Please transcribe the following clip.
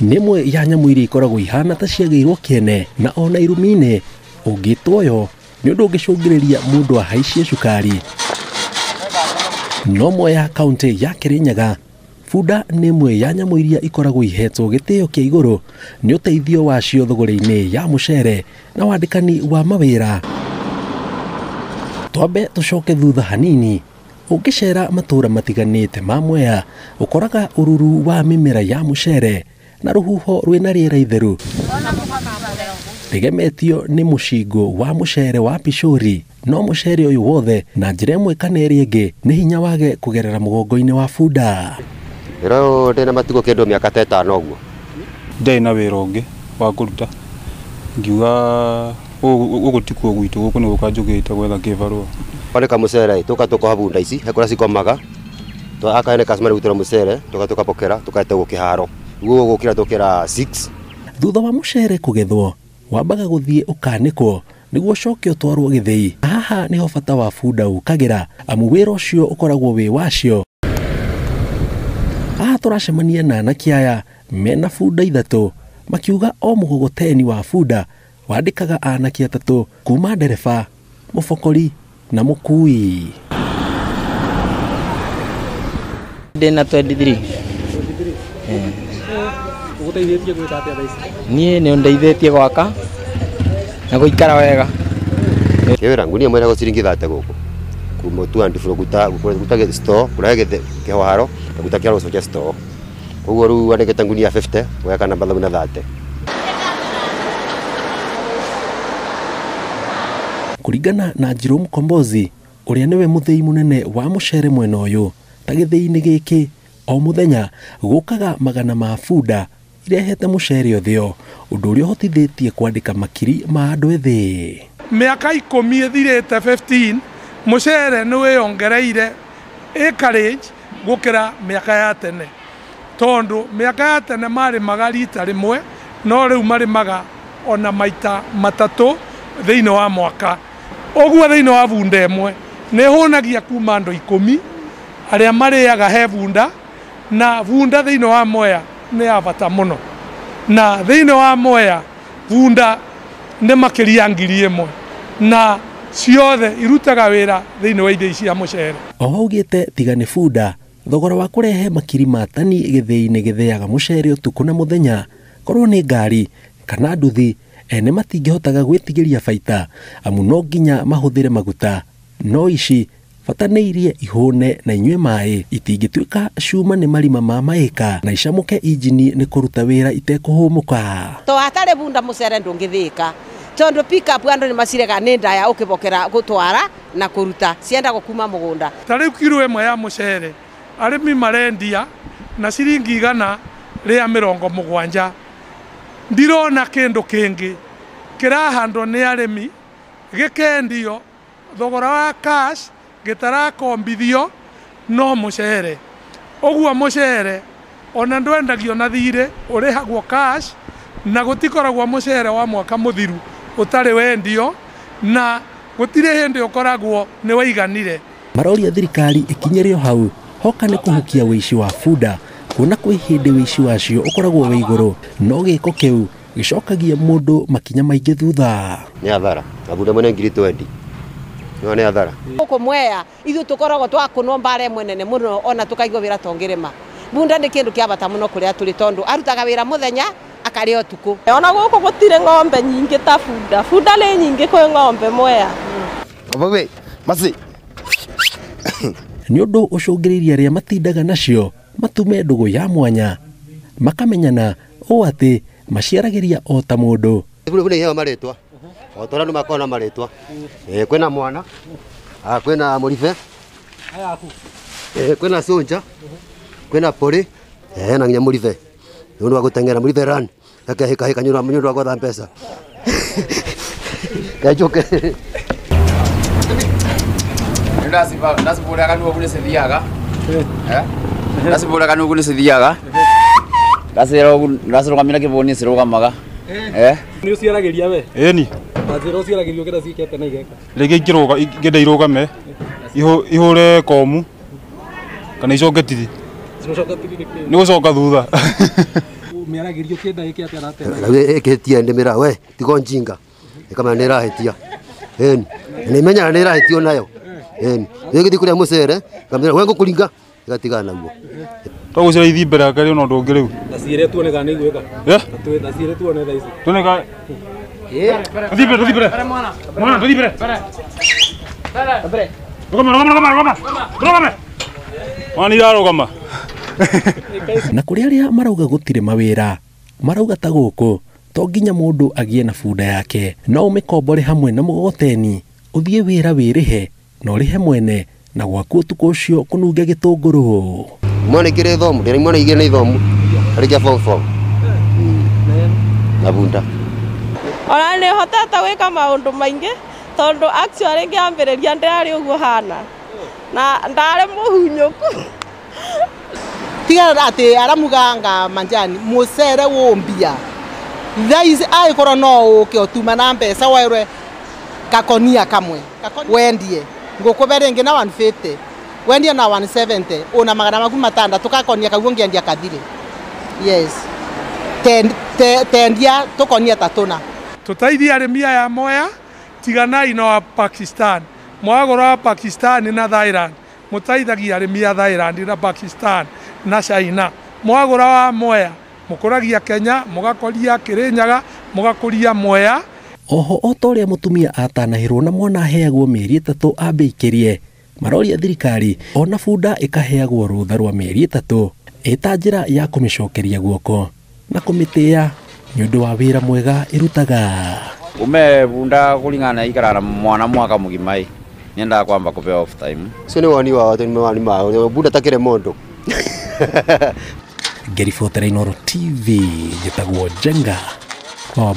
Nimwe ya nyamu iria ikoragwo ihana ta ciagĩirwo kĩene na ona irumine ũngĩtwoyo nĩ ũndũ ũngĩcũngĩrĩria mũndũ ahaicie cukari. No Mwea kaunti ya Kirinyaga, bunda nĩ ĩmwe ya nyamu iria ikoragwo ihetwo gĩtĩo kĩa igũrũ nĩ ũteithio wacio thogora-inĩ ya mũcere na wandĩkani wa mawĩra. Twambe tũcoke thutha hanini. Ũngĩcera matũũra matiganĩte ma Mwea ũkoraga ũruru wa mĩmera ya mũcere na rũhuho rwĩna rĩera itheru rĩgemetio nĩ mũcingo wa mũcere wa Pishori. No mũcere ũyũ wothe na njĩra ĩmwe kana ĩrĩa ĩngĩ nĩ hinya wage kũgerera mũgongo-inĩ wa bunda. Rĩu ndĩna matugo kĩndũ mĩaka ta 5 ũguo. Ndĩ na wĩra ũngĩ wa kũruta ngiuga ũgũtikwo gwitũ gũkũ nĩ gũka njũgĩte gwetha kĩbarũa. Kwanĩka mũcere tũka bunda ici hekũrĩa cikomaga akaene customer gũtũra mũcere tũkapokera tũkaete gũkĩharo guo gũkĩra tũkĩra 6. Thutha wa mũcere kũgethwo wambaga gũthiĩ ũkanĩkwo nĩguo ũcoke ũtwarwo gĩthĩi. Haha nĩho bata wa bunda ũkagĩra amu wĩra ũcio ũkoragwo wĩ wacio. Haha tũracemania na anake aya mena bunda 3 makiuga o mũgogoteni wa bunda wandĩkaga anake 3 kuma ndereba, mũbokori na mũkui. Ndĩna 23. Ũgũteithĩtie gwĩka atĩa thaa ici? Niĩ nĩ ũndeithĩtie gwaka na gũikara wega. Wĩra ngunia mwĩra ciringi 30 gũkũ. Kuma tu andifuro guta store kũrĩa kĩharo na guta kĩaro socha store. Ũguo rĩu andĩkĩte ngunia 50 weka namba 30. Kũringana na Jerome Kombozi ũrĩa nĩwe mũthĩi mũnene wa mũcere mwena ũyũ, ta gĩthĩi-inĩ gĩkĩ o mũthenya gũkaga magana ma bunda irehete mũcere ũthĩo, ũndũ ũrĩa ũhotithĩtie kwandĩka makiri ma andũ ethĩ. Mĩaka 10 ĩthirĩte 15 mũcere nĩ wĩongereire acreage gũkĩra mĩaka ya tene, tondũ mĩaka ya tene marĩmaga rita rĩmwe no rĩu marĩmaga ona maita 3 thĩinĩ wa mwaka. Ũguo thĩinĩ wa bunda ĩmwe nĩ hũnagia kuma andũ 10 arĩa marĩaga he bunda, na bunda thĩinĩ wa Mwea nĩ ya bata mũno, na thĩinĩ wa Mwea bunda nĩ makĩria 1,000 na ciothe irutaga wĩra thĩinĩ wa indo cia mũcere. Oho ugĩte tiga nĩ bunda, thogora wa kũrehe makiri ma tani gĩthĩi-inĩ gĩthĩaga mũcere ũtukũ na mũthenya, korwo nĩ ngari kana nduthi, ene matingĩhotaga gwĩtigĩria baita amu no nginya mahũthĩre maguta. No ici bata nĩ irie ihũne na inyue maĩ, itingĩtuĩka cuma nĩ marima ma maĩka na icamũke injini nĩ kũruta wĩra itekũhũmũka. To hatarĩ bunda mũcere ndũngĩthĩka, tondũ pick up andũ nĩ macirega nĩ ndaya ũkĩbokera gũtwara na kũruta cienda gũkuma mũgũnda. Ta rĩu kiro ĩmwe ya mũcere arĩmi marendia na ciringi 170. Ndirona kĩndũ kĩngĩ kĩrahandwo nĩ arĩmi gĩkendio thogora wa cash gĩtarakombithio no mũcere. Ũguo mũcere ona ndwendagio na thirĩ, ũrĩhagwo cash na gũtikoragwo mũcere wa mwaka mũthiru ũtarĩ wendio, na gũtirĩ hĩndĩ ũkoragwo nĩ waiganire. Maroria thirikari ĩkinyĩre o hau hoka nĩ kũhukia wĩici wa bunda, kuona kwĩ hĩndĩ wĩici wacio ũkoragwo wĩ igũrũ, no gĩko kĩu gĩcokagia mũndũ makinya maingĩ thutha. Nĩ athara, na bunda mwene 2020 no nĩ athara. Gũkũ Mwea ithuĩ tũkoragwo twakũnwo mbara ĩmwe nene mũno ona tũkaigua wĩra tongĩrĩma. Bunda nĩ kĩndũ kĩa bata mũno kũrĩa tũrĩ, tondũ arutaga wĩra mũthenya akarĩa ũtukũ. Ona gũkũ gũtirĩ ng'ombe nyingĩ ta bunda. Bunda nĩ nyingĩ kwĩ ng'ombe Mwea. Wewe masi nĩ ũndũ ũcũngĩrĩirie arĩa matindaga nacio matume ndũgũ ya mwanya, makamenyana ũũ atĩ maciaragĩria o ta mũndũ. Bunda iheo marĩtwa o tora nĩ makona marĩtwa. Kwĩna mwana, kwĩna mũribe, kwĩna soldier, kwĩna pori, na nginya mũribe. Nĩ ũndũ wa gũteng'era mũribe run akahĩka nyũra mũnyũndũ wa gwetha mbeca. Kajoke Nasibura kanu kule sethiaga. Nasibura kanu kule sethiaga. Nasiro kamina kiboni siro kamaga. Nĩ ũciaragĩria we? Ĩni. Njĩra ũciaragĩrio kĩrĩa ciĩkĩte na igeka. Rĩngĩ ngĩenda irũgame ihũre komu kana icoke tiri. Nĩ gũcoka thutha. miaragirio kenda iki atia na tena eketia ndemera we tigo njinga kama nera hetia ni menya nera hetio nayo yegi kuria musere kamera wengo kulinga gatigana naguo twagucira ithimbera kari ona ndu ngiriu nasire tuone kana igweka atwe nasire tuone thaisi tuone ka Dibere. Mwana, dibere. Dibere. Rogama. Wani rogama. Na kuri aria marauga gutire mawira, marauga ta guku, to nginya mundu agie na bunda yake. No umikombore hamwe na mugogoteni, uthie wira wirihe, na urihe mwene, na gwaku utuku ucio kununge gitunguru. Mwana kire thomu, ndiri mwana igene ithomu. Arikia form. Na bunda. Ona nĩ hotete gwĩka maũndũ maingĩ tondũ actually ngĩambĩrĩria ndarĩ ũguo hana na ndarĩ mũhunyũku. Tiga atĩ aramuganga manjani mũcere wombia thaici agĩkorwo no ũke ũtuma na mbeca werwe gakonia kamwe wendie ngũkũbe rĩngĩ na 150 wendie na 170 ona magana maku matandatũ gakonia kaguo ngĩendia kathire. Yes tendia tũkonia tatũna tutaithia arĩmi aya moya tiganai na Pakistan mwagora Pakistan na Thailand mutaithagia arĩmi a Thailand na Pakistan na China mwagora wa moya mukuragia Kenya mugakoria Kirinyaga mugakuria moya. Oho otoria mutumia atanahirwo na mwana aheagwo mĩeri 3 ambe ikirie maroria thirikari ona bunda ikaheagwo rutha rwa mĩeri 3 ita njira ya kumicokeria guoko na kumitia nĩ ũndũ wa wĩra mwega irutaga. Ume bunda kulingana ikara na mwana mwaka mũgima niendaga kwamba kupewa off time. Sio ni wani wa watu ni wani ma bunda takire mondo. Gary Fotere Inoro TV gitagwo Jenga. Kwa